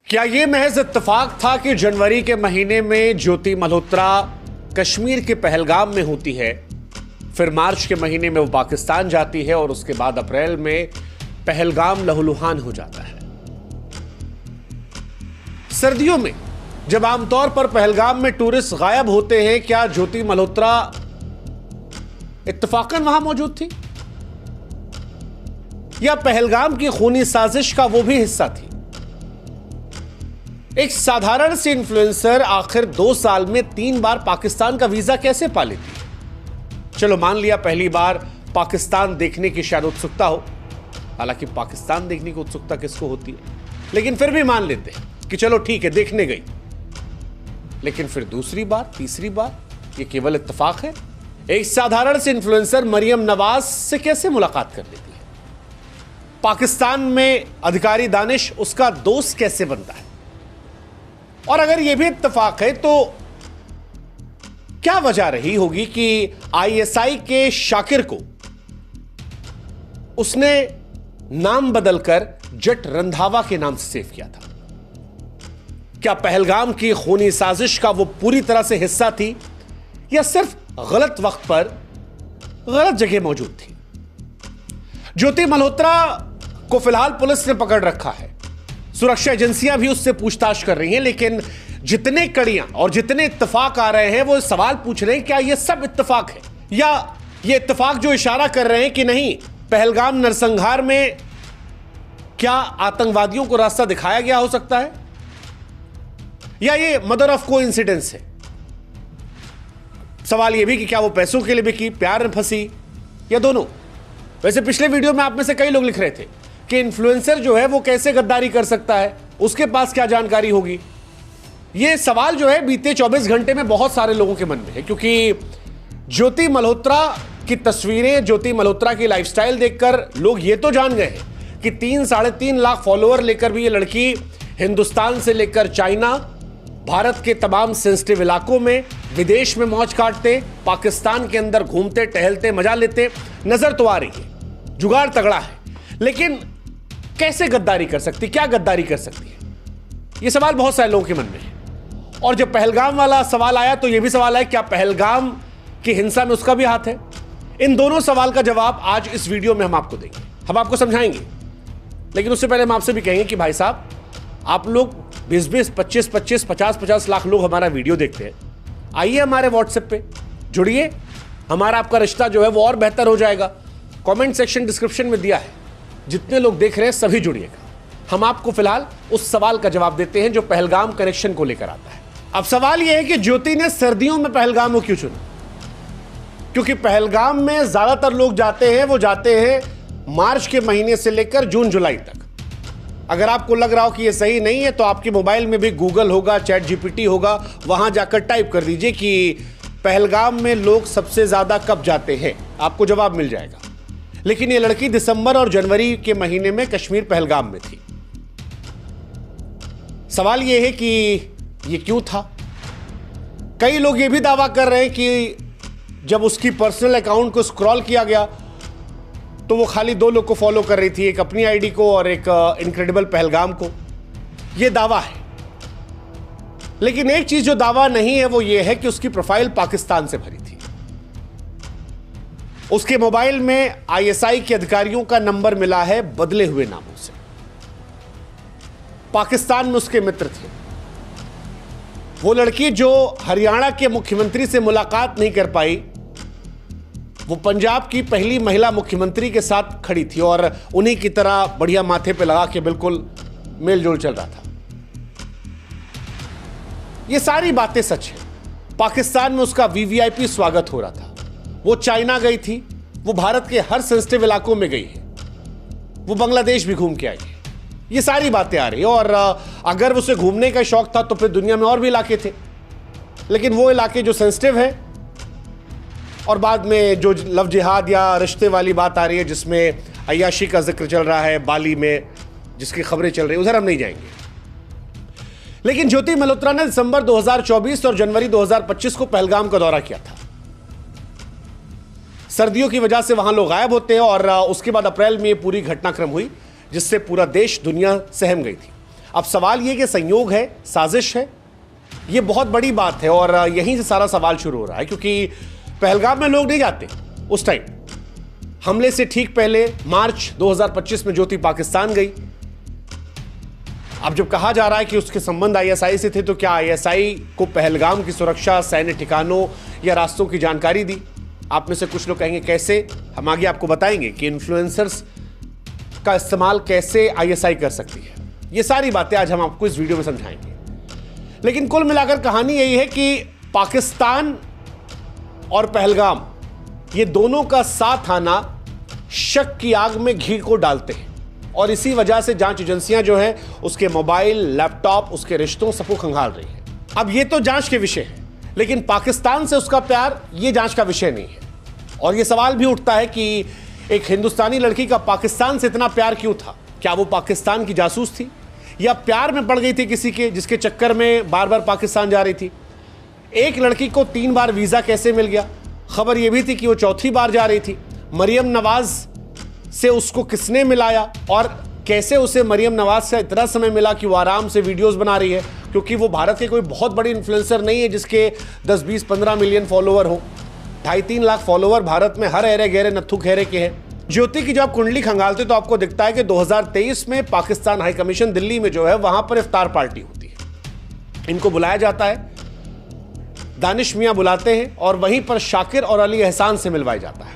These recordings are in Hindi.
क्या ये महज इत्तेफाक था कि जनवरी के महीने में ज्योति मल्होत्रा कश्मीर के पहलगाम में होती है, फिर मार्च के महीने में वो पाकिस्तान जाती है और उसके बाद अप्रैल में पहलगाम लहूलुहान हो जाता है। सर्दियों में जब आमतौर पर पहलगाम में टूरिस्ट गायब होते हैं, क्या ज्योति मल्होत्रा इत्तेफाकन वहां मौजूद थी या पहलगाम की खूनी साजिश का वो भी हिस्सा थी? एक साधारण सी इन्फ्लुएंसर आखिर 2 साल में 3 बार पाकिस्तान का वीजा कैसे पा लेती है? चलो मान लिया पहली बार पाकिस्तान देखने की शायद उत्सुकता हो, हालांकि पाकिस्तान देखने की उत्सुकता किसको होती है, लेकिन फिर भी मान लेते हैं कि चलो ठीक है देखने गई। लेकिन फिर दूसरी बार, तीसरी बार, ये केवल इत्तेफाक है? एक साधारण से इन्फ्लुएंसर मरियम नवाज से कैसे मुलाकात कर लेती है? पाकिस्तान में अधिकारी दानिश उसका दोस्त कैसे बनता है? और अगर यह भी इत्तेफाक है तो क्या वजह रही होगी कि आईएसआई के शाकिर को उसने नाम बदलकर जट रंधावा के नाम से सेव किया था? क्या पहलगाम की खूनी साजिश का वो पूरी तरह से हिस्सा थी या सिर्फ गलत वक्त पर गलत जगह मौजूद थी? ज्योति मल्होत्रा को फिलहाल पुलिस ने पकड़ रखा है, सुरक्षा एजेंसियां भी उससे पूछताछ कर रही हैं, लेकिन जितने कड़ियां और जितने इत्तेफाक आ रहे हैं वो सवाल पूछ रहे हैं क्या ये सब इत्तेफाक है या ये इत्तेफाक जो इशारा कर रहे हैं कि नहीं, पहलगाम नरसंहार में क्या आतंकवादियों को रास्ता दिखाया गया हो सकता है या ये मदर ऑफ कोइंसिडेंस है? सवाल यह भी कि क्या वो पैसों के लिए बिकी, प्यार में फंसी या दोनों? वैसे पिछले वीडियो में आप में से कई लोग लिख रहे थे कि इन्फ्लुएंसर जो है वो कैसे गद्दारी कर सकता है, उसके पास क्या जानकारी होगी। यह सवाल जो है बीते 24 घंटे में बहुत सारे लोगों के मन में है, क्योंकि ज्योति मल्होत्रा की तस्वीरें, ज्योति मल्होत्रा की लाइफस्टाइल देखकर लोग ये तो जान गए हैं कि 3-3.5 लाख फॉलोअर लेकर भी ये लड़की हिंदुस्तान से लेकर चाइना, भारत के तमाम सेंसिटिव इलाकों में, विदेश में मौज काटते, पाकिस्तान के अंदर घूमते टहलते मजा लेते नजर तो आ रही है। जुगाड़ तगड़ा है, लेकिन कैसे गद्दारी कर सकती, क्या गद्दारी कर सकती है? यह सवाल बहुत सारे लोगों के मन में है। और जब पहलगाम वाला सवाल आया तो यह भी सवाल है क्या पहलगाम की हिंसा में उसका भी हाथ है? इन दोनों सवाल का जवाब आज इस वीडियो में हम आपको देंगे, हम आपको समझाएंगे। लेकिन उससे पहले हम आपसे भी कहेंगे कि भाई साहब, आप लोग 20-20, 25-25, 50-50 लाख लोग हमारा वीडियो देखते हैं, आइए हमारे व्हाट्सएप पे जुड़िए, हमारा आपका रिश्ता जो है वो और बेहतर हो जाएगा। कमेंट सेक्शन डिस्क्रिप्शन में दिया है, जितने लोग देख रहे हैं सभी जुड़िएगा। हम आपको फिलहाल उस सवाल का जवाब देते हैं जो पहलगाम कनेक्शन को लेकर आता है। अब सवाल यह है कि ज्योति ने सर्दियों में पहलगाम को क्यों चुना? क्योंकि पहलगाम में ज्यादातर लोग जाते हैं, वो जाते हैं मार्च के महीने से लेकर जून जुलाई तक। अगर आपको लग रहा हो कि यह सही नहीं है तो आपके मोबाइल में भी गूगल होगा, चैट जीपीटी होगा, वहां जाकर टाइप कर दीजिए कि पहलगाम में लोग सबसे ज्यादा कब जाते हैं, आपको जवाब मिल जाएगा। लेकिन यह लड़की दिसंबर और जनवरी के महीने में कश्मीर पहलगाम में थी। सवाल यह है कि यह क्यों था? कई लोग यह भी दावा कर रहे हैं कि जब उसकी पर्सनल अकाउंट को स्क्रॉल किया गया तो वो खाली 2 लोग को फॉलो कर रही थी, एक अपनी आईडी को और एक इनक्रेडिबल पहलगाम को। यह दावा है, लेकिन एक चीज जो दावा नहीं है वो ये है कि उसकी प्रोफाइल पाकिस्तान से भरी थी। उसके मोबाइल में आईएसआई के अधिकारियों का नंबर मिला है बदले हुए नामों से। पाकिस्तान में उसके मित्र थे। वो लड़की जो हरियाणा के मुख्यमंत्री से मुलाकात नहीं कर पाई, वो पंजाब की पहली महिला मुख्यमंत्री के साथ खड़ी थी और उन्हीं की तरह बढ़िया माथे पे लगा के बिल्कुल मेलजोल चल रहा था। ये सारी बातें सच है। पाकिस्तान में उसका वीवीआईपी स्वागत हो रहा था। वो चाइना गई थी, वो भारत के हर सेंसिटिव इलाकों में गई है, वो बांग्लादेश भी घूम के आई है। ये सारी बातें आ रही है। और अगर उसे घूमने का शौक था तो फिर दुनिया में और भी इलाके थे, लेकिन वो इलाके जो सेंसिटिव है और बाद में जो लव जिहाद या रिश्ते वाली बात आ रही है जिसमें अय्याशी का जिक्र चल रहा है, बाली में जिसकी खबरें चल रही है, उधर हम नहीं जाएंगे। लेकिन ज्योति मल्होत्रा ने दिसंबर 2024 और जनवरी 2025 को पहलगाम का दौरा किया था। सर्दियों की वजह से वहां लोग गायब होते हैं और उसके बाद अप्रैल में ये पूरी घटनाक्रम हुई जिससे पूरा देश, दुनिया सहम गई थी। अब सवाल ये कि संयोग है, साजिश है, ये बहुत बड़ी बात है और यहीं से सारा सवाल शुरू हो रहा है, क्योंकि पहलगाम में लोग नहीं जाते। उस टाइम हमले से ठीक पहले मार्च 2025 में ज्योति पाकिस्तान गई। अब जब कहा जा रहा है कि उसके संबंध आईएसआई से थे, तो क्या आईएसआई को पहलगाम की सुरक्षा, सैन्य ठिकानों या रास्तों की जानकारी दी? आप में से कुछ लोग कहेंगे कैसे, हम आगे आपको बताएंगे कि इन्फ्लुएंसर्स का इस्तेमाल कैसे आईएसआई कर सकती है। ये सारी बातें आज हम आपको इस वीडियो में समझाएंगे। लेकिन कुल मिलाकर कहानी यही है कि पाकिस्तान और पहलगाम, ये दोनों का साथ आना शक की आग में घी को डालते हैं और इसी वजह से जांच एजेंसियां जो है उसके मोबाइल, लैपटॉप, उसके रिश्तों सबको खंगाल रही है। अब ये तो जांच के विषय है, लेकिन पाकिस्तान से उसका प्यार ये जांच का विषय नहीं है। और ये सवाल भी उठता है कि एक हिंदुस्तानी लड़की का पाकिस्तान से इतना प्यार क्यों था? क्या वो पाकिस्तान की जासूस थी या प्यार में पड़ गई थी किसी के, जिसके चक्कर में बार बार पाकिस्तान जा रही थी? एक लड़की को 3 बार वीजा कैसे मिल गया? खबर यह भी थी कि वो चौथी बार जा रही थी। मरियम नवाज से उसको किसने मिलाया और कैसे उसे मरियम नवाज से इतना समय मिला कि वो आराम से वीडियोस बना रही है? क्योंकि वो भारत के कोई बहुत बड़ी इन्फ्लुएंसर नहीं है जिसके 10, 20, 15 मिलियन फॉलोवर हो। 2.5-3 लाख फॉलोवर भारत में हर एरे गहरे नत्थु खेरे के हैं। ज्योति की जब आप कुंडली खंगालते तो आपको दिखता है कि 2023 में पाकिस्तान हाई कमीशन दिल्ली में जो है वहां पर इफ्तार पार्टी होती है। इनको बुलाया जाता है, दानिश मियां बुलाते हैं और वहीं पर शाकिर और अली एहसान से मिलवाया जाता है।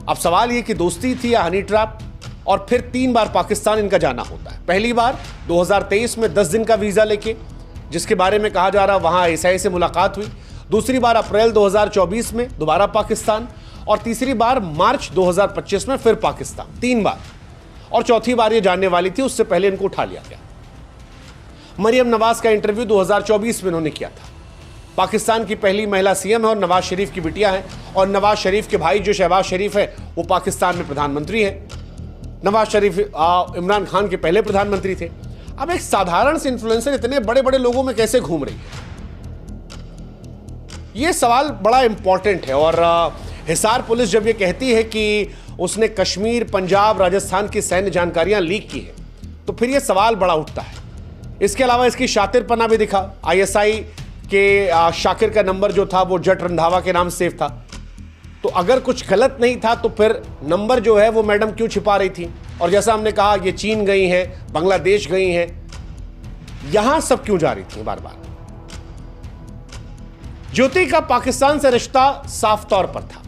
अब सवाल ये कि दोस्ती थी या हनी ट्रैप? और फिर 3 बार पाकिस्तान इनका जाना होता है। पहली बार 2023 में 10 दिन का वीजा लेके, जिसके बारे में कहा जा रहा वहां आईएसआई से मुलाकात हुई। दूसरी बार अप्रैल 2024 में दोबारा पाकिस्तान, और तीसरी बार मार्च 2025 में फिर पाकिस्तान। 3 बार। और चौथी बार ये जानने वाली थी, उससे पहले इनको उठा लिया गया। मरियम नवाज का इंटरव्यू 2024 में उन्होंने किया था। पाकिस्तान की पहली महिला सीएम है और नवाज शरीफ की बिटिया है, और नवाज शरीफ के भाई जो शहबाज शरीफ है वो पाकिस्तान में प्रधानमंत्री है। नवाज शरीफ इमरान खान के पहले प्रधानमंत्री थे। अब एक साधारण से इन्फ्लुएंसर इतने बड़े बड़े लोगों में कैसे घूम रही है? यह सवाल बड़ा इंपॉर्टेंट है। और हिसार पुलिस जब ये कहती है कि उसने कश्मीर, पंजाब, राजस्थान की सैन्य जानकारियां लीक की है, तो फिर यह सवाल बड़ा उठता है। इसके अलावा इसकी शातिरपना भी दिखा। आईएसआई के शाकिर का नंबर जो था वो जट रंधावा के नाम सेव था। तो अगर कुछ गलत नहीं था तो फिर नंबर जो है वो मैडम क्यों छिपा रही थी? और जैसा हमने कहा, ये चीन गई हैं, बांग्लादेश गई हैं, यहां सब क्यों जा रही थी बार बार? ज्योति का पाकिस्तान से रिश्ता साफ तौर पर था,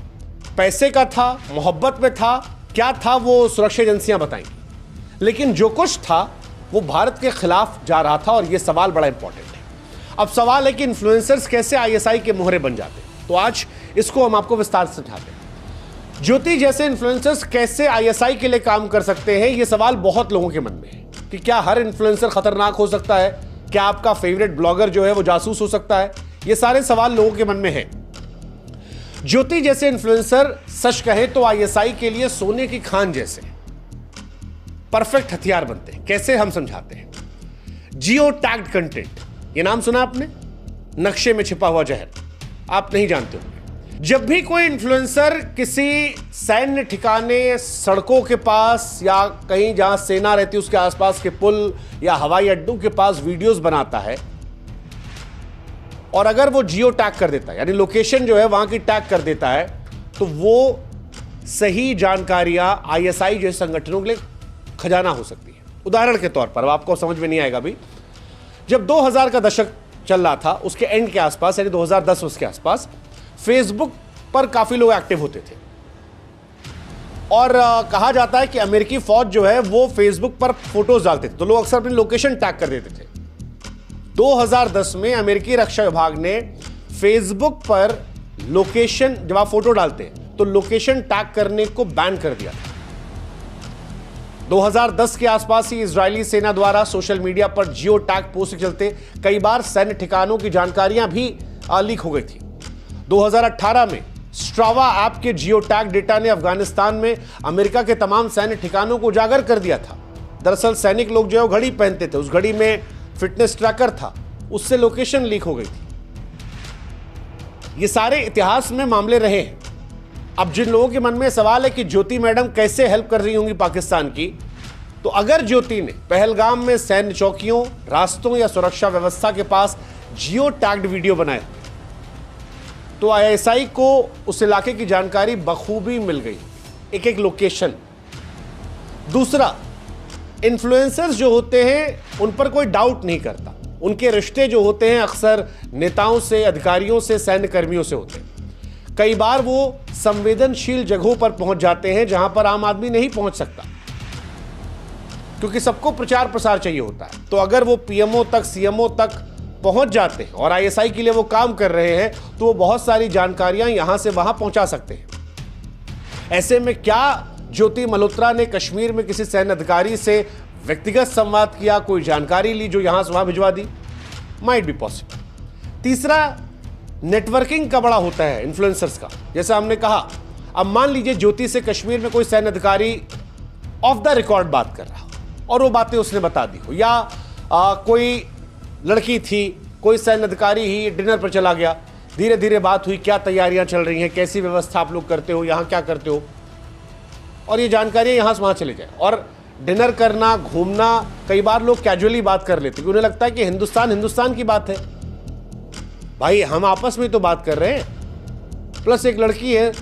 पैसे का था, मोहब्बत में था, क्या था वो सुरक्षा एजेंसियां बताएंगी। लेकिन जो कुछ था वो भारत के खिलाफ जा रहा था और यह सवाल बड़ा इंपॉर्टेंट है। अब सवाल है कि इन्फ्लुएंसर्स कैसे आईएसआई के मोहरे बन जाते हैं, तो आज इसको हम आपको विस्तार से समझाते हैं। ज्योति जैसे इन्फ्लुएंसर्स कैसे आईएसआई के लिए काम कर सकते हैं, यह सवाल बहुत लोगों के मन में है कि क्या हर इन्फ्लुएंसर खतरनाक हो सकता है? क्या आपका फेवरेट ब्लॉगर जो है वो जासूस हो सकता है? ये सारे सवाल लोगों के मन में है। ज्योति जैसे इन्फ्लुएंसर सच कहे तो आईएसआई के लिए सोने की खान जैसे परफेक्ट हथियार बनते हैं। कैसे, हम समझाते हैं। जियो टैग्ड कंटेंट, ये नाम सुना आपने? नक्शे में छिपा हुआ जहर, आप नहीं जानते होंगे। जब भी कोई इन्फ्लुएंसर किसी सैन्य ठिकाने, सड़कों के पास या कहीं जहां सेना रहती है उसके आसपास के पुल या हवाई अड्डों के पास वीडियोस बनाता है, और अगर वो जियो टैग कर देता है, यानी लोकेशन जो है वहां की टैग कर देता है, तो वो सही जानकारियां आईएसआई जैसे संगठनों के लिए खजाना हो सकती है। उदाहरण के तौर पर, आपको समझ में नहीं आएगा भी, जब 2000 का दशक चल रहा था, उसके एंड के आसपास, यानी 2010 उसके आसपास, फेसबुक पर काफी लोग एक्टिव होते थे। और कहा जाता है कि अमेरिकी फौज जो है वो फेसबुक पर फोटोज डालते थे, तो लोग अक्सर अपनी लोकेशन टैग कर देते थे। 2010 में अमेरिकी रक्षा विभाग ने फेसबुक पर लोकेशन, जब आप फोटो डालते हैं तो लोकेशन टैग करने को बैन कर दिया था। 2010 के आसपास ही इजरायली सेना द्वारा सोशल मीडिया पर जियो टैग पोस्ट के चलते कई बार सैन्य ठिकानों की जानकारियां भी लीक हो गई थी। 2018 में स्ट्रावा ऐप के जियो टैग डेटा ने अफगानिस्तान में अमेरिका के तमाम सैन्य ठिकानों को उजागर कर दिया था। दरअसल सैनिक लोग जो है घड़ी पहनते थे, उस घड़ी में फिटनेस ट्रैकर था, उससे लोकेशन लीक हो गई थी। ये सारे इतिहास में मामले रहे हैं। अब जिन लोगों के मन में सवाल है कि ज्योति मैडम कैसे हेल्प कर रही होंगी पाकिस्तान की, तो अगर ज्योति ने पहलगाम में सैन्य चौकियों, रास्तों या सुरक्षा व्यवस्था के पास जियो टैग्ड वीडियो बनाए तो आईएसआई को उस इलाके की जानकारी बखूबी मिल गई, एक एक लोकेशन। दूसरा, इन्फ्लुएंसर्स जो होते हैं उन पर कोई डाउट नहीं करता। उनके रिश्ते जो होते हैं अक्सर नेताओं से, अधिकारियों से, सैन्य कर्मियों से होते हैं। कई बार वो संवेदनशील जगहों पर पहुंच जाते हैं जहां पर आम आदमी नहीं पहुंच सकता, क्योंकि सबको प्रचार प्रसार चाहिए होता है। तो अगर वो पीएमओ तक, सीएमओ तक पहुंच जाते हैं और आईएसआई के लिए वो काम कर रहे हैं, तो वो बहुत सारी जानकारियां यहां से वहां पहुंचा सकते हैं। ऐसे में क्या ज्योति मल्होत्रा ने कश्मीर में किसी सैन्य अधिकारी से व्यक्तिगत संवाद किया, कोई जानकारी ली जो यहां से वहां भिजवा दी? Might be possible. तीसरा, नेटवर्किंग का बड़ा होता है इन्फ्लुएंसर्स का। जैसा हमने कहा, अब मान लीजिए ज्योति से कश्मीर में कोई सैन्य अधिकारी ऑफ द रिकॉर्ड बात कर रहा हो और वो बातें उसने बता दी हो, या कोई लड़की थी, कोई सैन्य अधिकारी ही डिनर पर चला गया, धीरे धीरे बात हुई, क्या तैयारियां चल रही हैं, कैसी व्यवस्था आप लोग करते हो, यहाँ क्या करते हो, और ये जानकारियां यहाँ से वहाँ चले जाए। और डिनर करना, घूमना, कई बार लोग कैजुअली बात कर लेते हैं, उन्हें लगता है कि हिंदुस्तान की बात है। भाई हम आपस में तो बात कर रहे हैं, प्लस एक लड़की है,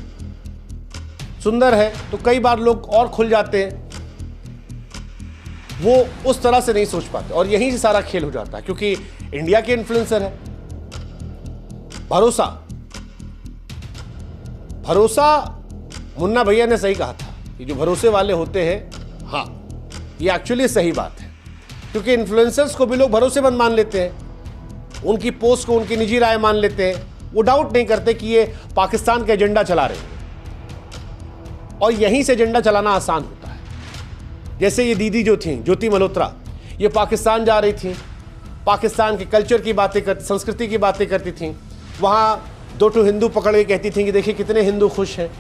सुंदर है, तो कई बार लोग और खुल जाते हैं। वो उस तरह से नहीं सोच पाते और यहीं से सारा खेल हो जाता है, क्योंकि इंडिया के इन्फ्लुएंसर है। भरोसा मुन्ना भैया ने सही कहा था, ये जो भरोसे वाले होते हैं, हाँ ये एक्चुअली सही बात है, क्योंकि इन्फ्लुएंसर्स को भी लोग भरोसेमंद मान लेते हैं, उनकी पोस्ट को उनकी निजी राय मान लेते हैं। वो डाउट नहीं करते कि ये पाकिस्तान का एजेंडा चला रहे हैं, और यहीं से एजेंडा चलाना आसान होता है। जैसे ये दीदी जो थी ज्योति मल्होत्रा, ये पाकिस्तान जा रही थी, पाकिस्तान के कल्चर की बातें करती, संस्कृति की बातें करती थी, वहाँ 2 हिंदू पकड़ के कहती थी कि देखिए कितने हिंदू खुश हैं।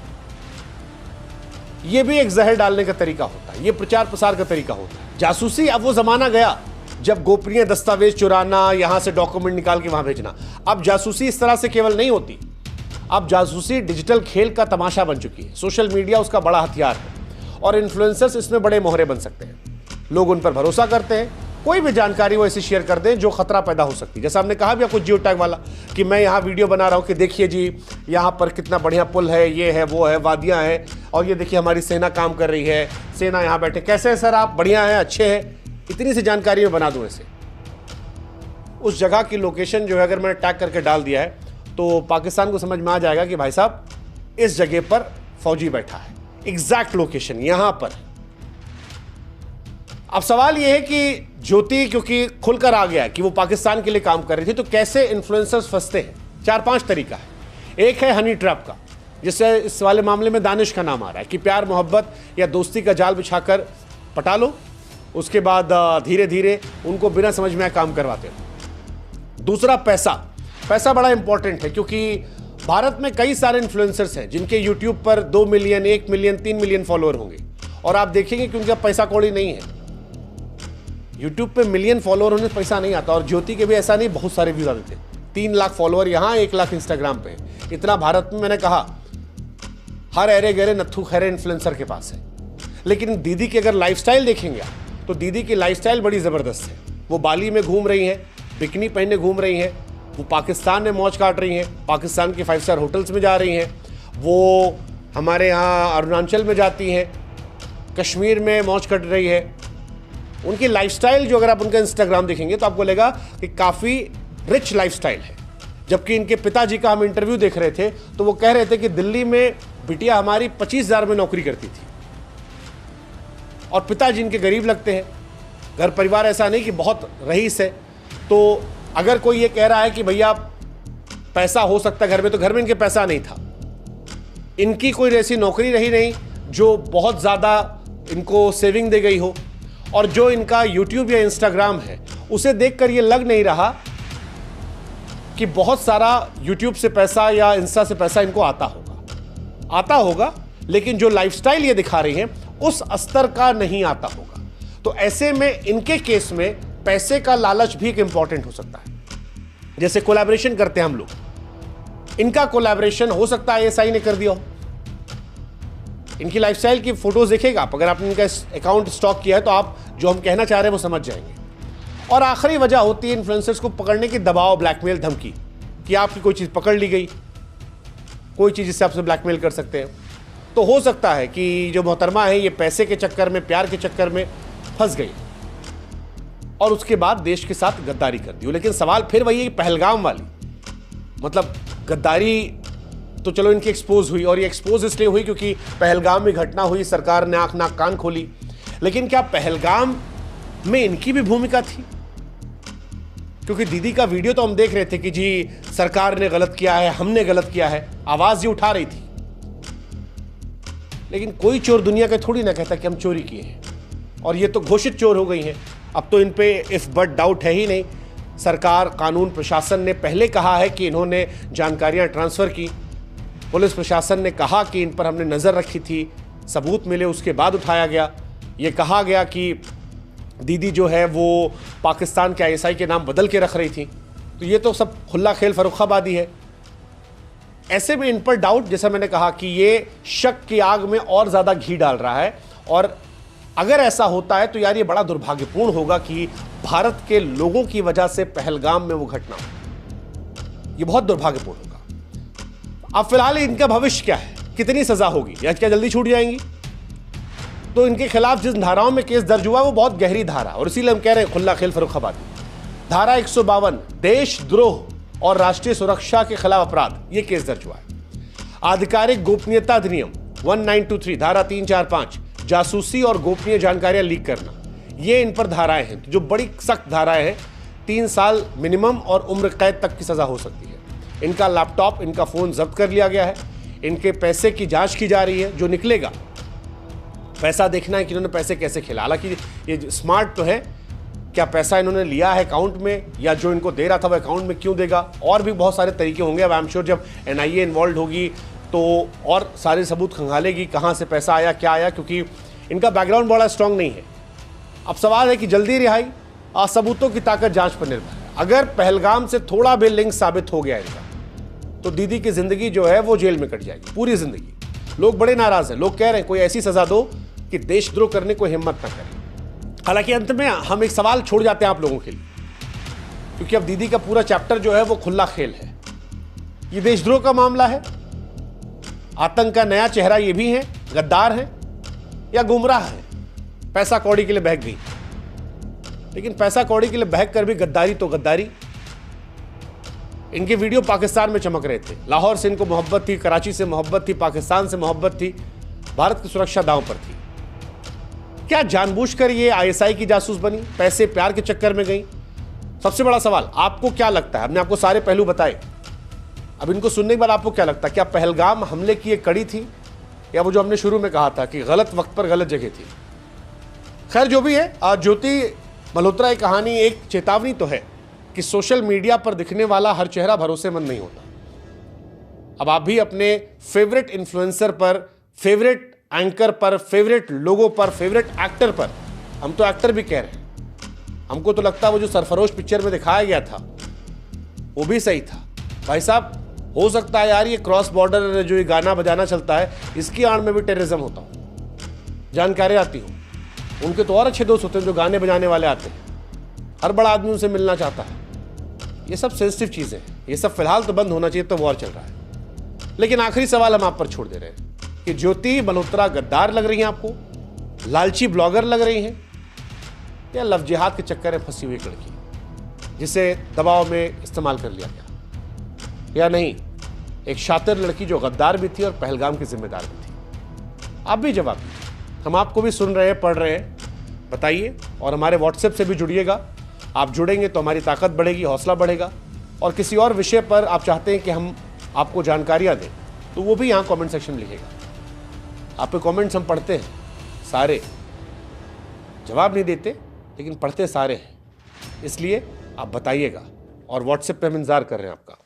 ये भी एक जहर डालने का तरीका होता है, ये प्रचार प्रसार का तरीका होता है। जासूसी, अब वो जमाना गया जब गोपनीय दस्तावेज चुराना, यहां से डॉक्यूमेंट निकाल के वहां भेजना। अब जासूसी इस तरह से केवल नहीं होती, अब जासूसी डिजिटल खेल का तमाशा बन चुकी है। सोशल मीडिया उसका बड़ा हथियार है और इन्फ्लुएंसर्स इसमें बड़े मोहरे बन सकते हैं। लोग उन पर भरोसा करते हैं, कोई भी जानकारी वो ऐसी शेयर कर दें जो खतरा पैदा हो सकती है। जैसा हमने कहा भी आपको जियो टैग वाला, कि मैं यहाँ वीडियो बना रहा हूँ कि देखिए जी यहाँ पर कितना बढ़िया पुल है, ये है, वो है, वादियाँ हैं, और ये देखिए हमारी सेना काम कर रही है, सेना यहाँ बैठे, कैसे है सर आप, बढ़िया हैं, अच्छे हैं, इतनी सी जानकारी मैं बना दूँ ऐसे। उस जगह की लोकेशन जो है अगर मैंने टैग करके डाल दिया है तो पाकिस्तान को समझ में आ जाएगा कि भाई साहब इस जगह पर फौजी बैठा है, एग्जैक्ट लोकेशन यहाँ पर। अब सवाल यह है कि ज्योति क्योंकि खुलकर आ गया कि वो पाकिस्तान के लिए काम कर रही थी, तो कैसे इन्फ्लुएंसर्स फंसते हैं? 4-5 तरीका है। एक है हनी ट्रैप का, जिससे इस वाले मामले में दानिश का नाम आ रहा है कि प्यार मोहब्बत या दोस्ती का जाल बिछाकर पटा लो, उसके बाद धीरे धीरे उनको बिना समझ में काम करवाते हो। दूसरा, पैसा बड़ा इंपॉर्टेंट है, क्योंकि भारत में कई सारे इन्फ्लुएंसर्स हैं जिनके यूट्यूब पर 2 मिलियन, 1 मिलियन, 3 मिलियन फॉलोअर होंगे, और आप देखेंगे कि उनका पैसा कौड़ी नहीं है। यूट्यूब पे मिलियन फॉलोअर होने से पैसा नहीं आता, और ज्योति के भी ऐसा नहीं, बहुत सारे व्यूज आते थे। 3 लाख फॉलोअर यहाँ, 1 लाख इंस्टाग्राम पे, इतना भारत में मैंने कहा हर अरे गहरे नत्थु खैरे इन्फ्लुएंसर के पास है। लेकिन दीदी की अगर लाइफस्टाइल देखेंगे आप, तो दीदी की लाइफस्टाइल बड़ी ज़बरदस्त है। वो बाली में घूम रही हैं, बिकनी पहने घूम रही हैं, वो पाकिस्तान में मौज काट रही हैं, पाकिस्तान के 5 स्टार होटल्स में जा रही हैं, वो हमारे यहाँ अरुणाचल में जाती हैं, कश्मीर में मौज कट रही है। उनकी लाइफस्टाइल जो अगर आप उनका इंस्टाग्राम देखेंगे तो आपको लगेगा कि काफ़ी रिच लाइफस्टाइल है। जबकि इनके पिताजी का हम इंटरव्यू देख रहे थे तो वो कह रहे थे कि दिल्ली में बिटिया हमारी 25,000 में नौकरी करती थी, और पिताजी इनके गरीब लगते हैं, घर परिवार ऐसा नहीं कि बहुत रईस है। तो अगर कोई ये कह रहा है कि भैया पैसा हो सकता है घर में, तो घर में इनके पैसा नहीं था। इनकी कोई ऐसी नौकरी रही नहीं जो बहुत ज़्यादा इनको सेविंग दे गई हो, और जो इनका यूट्यूब या इंस्टाग्राम है उसे देखकर ये लग नहीं रहा कि बहुत सारा यूट्यूब से पैसा या इंस्टा से पैसा इनको आता होगा, लेकिन जो लाइफस्टाइल ये दिखा रही हैं उस स्तर का नहीं आता होगा। तो ऐसे में इनके केस में पैसे का लालच भी एक इंपॉर्टेंट हो सकता है। जैसे कोलैबोरेशन करते हैं हम लोग, इनका कोलैबोरेशन हो सकता है आईएसआई ने कर दिया हो, इनकी लाइफस्टाइल की फोटोज देखिएगा आप, अगर आपने इनका अकाउंट स्टॉक किया है तो आप जो हम कहना चाह रहे हैं वो समझ जाएंगे। और आखिरी वजह होती है इन्फ्लुएंसर्स को पकड़ने की, दबाव, ब्लैकमेल, धमकी, कि आपकी कोई चीज़ पकड़ ली गई, कोई चीज़ जिससे आपसे ब्लैकमेल कर सकते हैं। तो हो सकता है कि जो मोहतरमा है ये पैसे के चक्कर में, प्यार के चक्कर में फंस गई और उसके बाद देश के साथ गद्दारी कर दी। लेकिन सवाल फिर वही है, पहलगाम वाली, मतलब गद्दारी तो चलो इनकी एक्सपोज हुई, और ये एक्सपोज इसलिए हुई क्योंकि पहलगाम में घटना हुई, सरकार ने आंख नाक कान खोली। लेकिन क्या पहलगाम में इनकी भी भूमिका थी? क्योंकि दीदी का वीडियो तो हम देख रहे थे कि जी सरकार ने गलत किया है, हमने गलत किया है, आवाज ये उठा रही थी। लेकिन कोई चोर दुनिया का थोड़ी ना कहता कि हम चोरी किए हैं, और ये तो घोषित चोर हो गई हैं। अब तो इन पे इफ बट डाउट है ही नहीं। सरकार, कानून, प्रशासन ने पहले कहा है कि इन्होंने जानकारियां ट्रांसफर की, पुलिस प्रशासन ने कहा कि इन पर हमने नज़र रखी थी, सबूत मिले उसके बाद उठाया गया। ये कहा गया कि दीदी जो है वो पाकिस्तान के ISI के नाम बदल के रख रही थी। तो ये तो सब खुला खेल फर्रुखाबादी है। ऐसे में इन पर डाउट, जैसा मैंने कहा कि ये शक की आग में और ज़्यादा घी डाल रहा है। और अगर ऐसा होता है तो यार ये बड़ा दुर्भाग्यपूर्ण होगा कि भारत के लोगों की वजह से पहलगाम में वो घटना हो। ये बहुत दुर्भाग्यपूर्ण होगा। अब फिलहाल इनका भविष्य क्या है, कितनी सजा होगी, या क्या जल्दी छूट जाएंगी? तो इनके खिलाफ जिस धाराओं में केस दर्ज हुआ वो बहुत गहरी धारा, और इसीलिए हम कह रहे हैं खुला खेल फर्रुखाबादी। धारा 152 देशद्रोह और राष्ट्रीय सुरक्षा के खिलाफ अपराध, ये केस दर्ज हुआ है। आधिकारिक गोपनीयता अधिनियम 1923 धारा 345 जासूसी और गोपनीय जानकारियां लीक करना, ये इन पर धाराएं हैं जो बड़ी सख्त धाराएं हैं। 3 साल मिनिमम और उम्र कैद तक की सजा हो सकती है। इनका लैपटॉप, इनका फोन जब्त कर लिया गया है। इनके पैसे की जांच की जा रही है। जो निकलेगा, पैसा देखना है कि इन्होंने पैसे कैसे खेला। हालांकि ये स्मार्ट तो है, क्या पैसा इन्होंने लिया है अकाउंट में, या जो इनको दे रहा था वो अकाउंट में क्यों देगा, और भी बहुत सारे तरीके होंगे। अब आई एम श्योर जब NIA इन्वॉल्व होगी तो और सारे सबूत खंगालेगी कहाँ से पैसा आया, क्या आया, क्योंकि इनका बैकग्राउंड बड़ा स्ट्रांग नहीं है। अब सवाल है कि जल्दी रिहाई, सबूतों की ताकत जांच पर निर्भर है। अगर पहलगाम से थोड़ा भी लिंक साबित हो गया इनका, तो दीदी की जिंदगी जो है वो जेल में कट जाएगी, पूरी जिंदगी। लोग बड़े नाराज हैं, लोग कह रहे हैं कोई ऐसी सजा दो कि देशद्रोह करने को हिम्मत ना करे। हालांकि अंत में हम एक सवाल छोड़ जाते हैं आप लोगों के लिए, क्योंकि अब दीदी का पूरा चैप्टर जो है वो खुला खेल है। ये देशद्रोह का मामला है, आतंक का नया चेहरा ये भी है, गद्दार है या गुमराह है, पैसा कौड़ी के लिए बहक गई। लेकिन पैसा कौड़ी के लिए बहक कर भी गद्दारी तो गद्दारी। इनके वीडियो पाकिस्तान में चमक रहे थे, लाहौर से इनको मोहब्बत थी, कराची से मोहब्बत थी, पाकिस्तान से मोहब्बत थी, भारत की सुरक्षा दांव पर थी। क्या जानबूझकर ये ISI की जासूस बनी, पैसे प्यार के चक्कर में गई? सबसे बड़ा सवाल, आपको क्या लगता है? हमने आपको सारे पहलू बताए, अब इनको सुनने के बाद आपको क्या लगता है? क्या पहलगाम हमले की एक कड़ी थी, या वो जो हमने शुरू में कहा था कि गलत वक्त पर गलत जगह थी? खैर जो भी है, ज्योति मल्होत्रा की कहानी एक चेतावनी तो है कि सोशल मीडिया पर दिखने वाला हर चेहरा भरोसेमंद नहीं होता। अब आप भी अपने फेवरेट इन्फ्लुएंसर पर, फेवरेट एंकर पर, फेवरेट लोगों पर, फेवरेट एक्टर पर, हम तो एक्टर भी कह रहे हैं, हमको तो लगता है वो जो सरफरोश पिक्चर में दिखाया गया था वो भी सही था। भाई साहब, हो सकता है यार ये क्रॉस बॉर्डर जो ये गाना बजाना चलता है इसकी आड़ में भी टेररिज्म होता हो, जानकारी आती हो। उनके तो और अच्छे दोस्त होते हैं जो गाने बजाने वाले आते हैं, हर बड़ा आदमी उनसे मिलना चाहता है। ये सब सेंसिटिव चीज़ें हैं, ये सब फिलहाल तो बंद होना चाहिए, तो वॉर चल रहा है। लेकिन आखिरी सवाल हम आप पर छोड़ दे रहे हैं कि ज्योति मल्होत्रा गद्दार लग रही हैं आपको, लालची ब्लॉगर लग रही हैं, या लव जिहाद के चक्कर में फंसी हुई लड़की जिसे दबाव में इस्तेमाल कर लिया गया, या नहीं एक शातिर लड़की जो गद्दार भी थी और पहलगाम की जिम्मेदार भी थी? आप भी जवाब दीजिए। हम आपको भी सुन रहे हैं, पढ़ रहे हैं, बताइए। और हमारे व्हाट्सएप से भी जुड़िएगा। आप जुड़ेंगे तो हमारी ताकत बढ़ेगी, हौसला बढ़ेगा। और किसी और विषय पर आप चाहते हैं कि हम आपको जानकारियाँ दें तो वो भी यहाँ कमेंट सेक्शन में लिखिएगा। आपके कमेंट्स हम पढ़ते हैं सारे, जवाब नहीं देते लेकिन पढ़ते सारे हैं, इसलिए आप बताइएगा। और व्हाट्सएप पे हम इंतज़ार कर रहे हैं आपका।